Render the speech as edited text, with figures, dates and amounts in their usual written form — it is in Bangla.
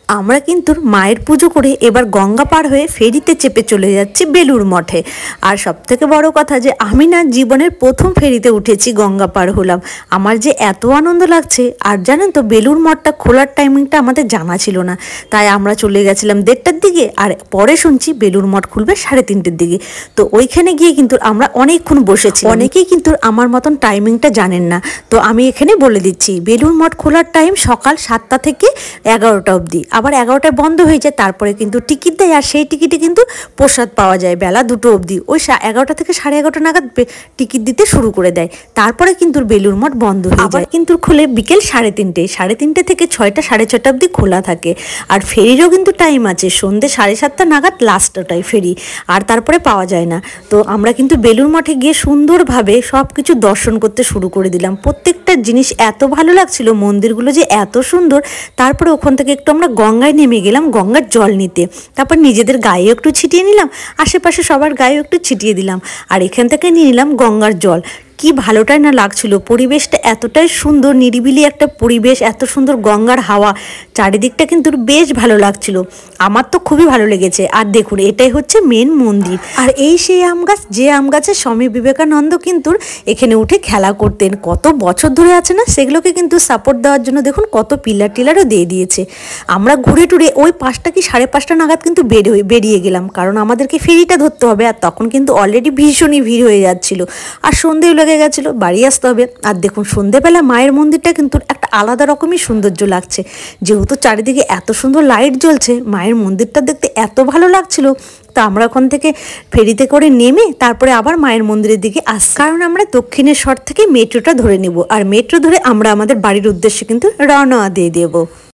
আমরা কিন্তু মায়ের পুজো করে এবার গঙ্গা পার হয়ে ফেরিতে চেপে চলে যাচ্ছি বেলুড় মঠে। আর সবথেকে বড় কথা যে আমি না জীবনের প্রথম ফেরিতে উঠেছি, গঙ্গা পার হলাম। আমার যে এত আনন্দ লাগছে। আর জানেন তো বেলুড় মঠটা খোলার টাইমিংটা আমাদের জানা ছিল না, তাই আমরা চলে গেছিলাম 1:30টার দিকে, আর পরে শুনছি বেলুড় মঠ খুলবে 3:30টার দিকে। তো ওইখানে গিয়ে কিন্তু আমরা অনেকক্ষণ বসেছি। অনেকেই কিন্তু আমার মতন টাইমিংটা জানেন না, তো আমি এখানে বলে দিচ্ছি বেলুড় মঠ খোলার টাইম সকাল 7টা থেকে 11টা অবধি, আবার 11টায় বন্ধ হয়ে যায়। তারপরে কিন্তু টিকিট দেয়, আর সেই টিকিটে কিন্তু প্রসাদ পাওয়া যায় বেলা 2টো অবধি। ওই 11টা থেকে 11:30 নাগাদ টিকিট দিতে শুরু করে দেয়। তারপরে কিন্তু বেলুড় মঠ বন্ধ হয়ে যায়, কিন্তু খোলে বিকেল 3:30। 3:30 থেকে 6টা 6:30 অবধি খোলা থাকে। আর ফেরিরও কিন্তু টাইম আছে, সন্ধ্যে 7:30 নাগাদ লাস্টটাই ফেরি, আর তারপরে পাওয়া যায় না। তো আমরা কিন্তু বেলুড় মঠে গিয়ে সুন্দরভাবে সব কিছু দর্শন করতে শুরু করে দিলাম। প্রত্যেকটা জিনিস এত ভালো লাগছিল, মন্দিরগুলো যে এত সুন্দর। তারপরে ওখান থেকে একটু আমরা গঙ্গায় নেমে গেলাম গঙ্গার জল নিতে। তারপর নিজেদের গায়েও একটু ছিটিয়ে নিলাম, আশেপাশে সবার গায়েও একটু ছিটিয়ে দিলাম, আর এখান থেকে নিয়ে নিলাম গঙ্গার জল। কি ভালোটাই না লাগছিল, পরিবেশটা এতটাই সুন্দর, নিরিবিলি একটা পরিবেশ, এত সুন্দর গঙ্গার হাওয়া, চারিদিকটা কিন্তু বেশ ভালো লাগছিল। আমার তো খুবই ভালো লেগেছে। আর দেখুন এটাই হচ্ছে মেন মন্দির, আর এই সেই আম গাছ, যে আম গাছে স্বামী বিবেকানন্দ কিন্তু এখানে উঠে খেলা করতেন। কত বছর ধরে আছে না, সেগুলোকে কিন্তু সাপোর্ট দেওয়ার জন্য দেখুন কত পিলার টিলারও দিয়ে দিয়েছে। আমরা ঘুরে টুরে ওই 5টা কি 5:30 নাগাদ কিন্তু বেরিয়ে গেলাম, কারণ আমাদেরকে ফেরিটা ধরতে হবে। আর তখন কিন্তু অলরেডি ভীষণই ভিড় হয়ে যাচ্ছিল, আর সন্ধেও লেগে গেছিলো, বাড়ি আসতে হবে। আর দেখুন সন্ধেবেলা মায়ের মন্দিরটা কিন্তু একটা আলাদা রকমই সৌন্দর্য লাগছে, যেহেতু চারিদিকে এত সুন্দর লাইট জ্বলছে। মায়ের মন্দিরটা দেখতে এত ভালো লাগছিল। তো আমরা ওখান থেকে ফেরিতে করে নেমে তারপরে আবার মায়ের মন্দিরের দিকে আসছি, কারণ আমরা দক্ষিণেশ্বর থেকে মেট্রোটা ধরে নেব, আর মেট্রো ধরে আমরা আমাদের বাড়ির উদ্দেশ্যে কিন্তু রওনা দিয়ে দেবো।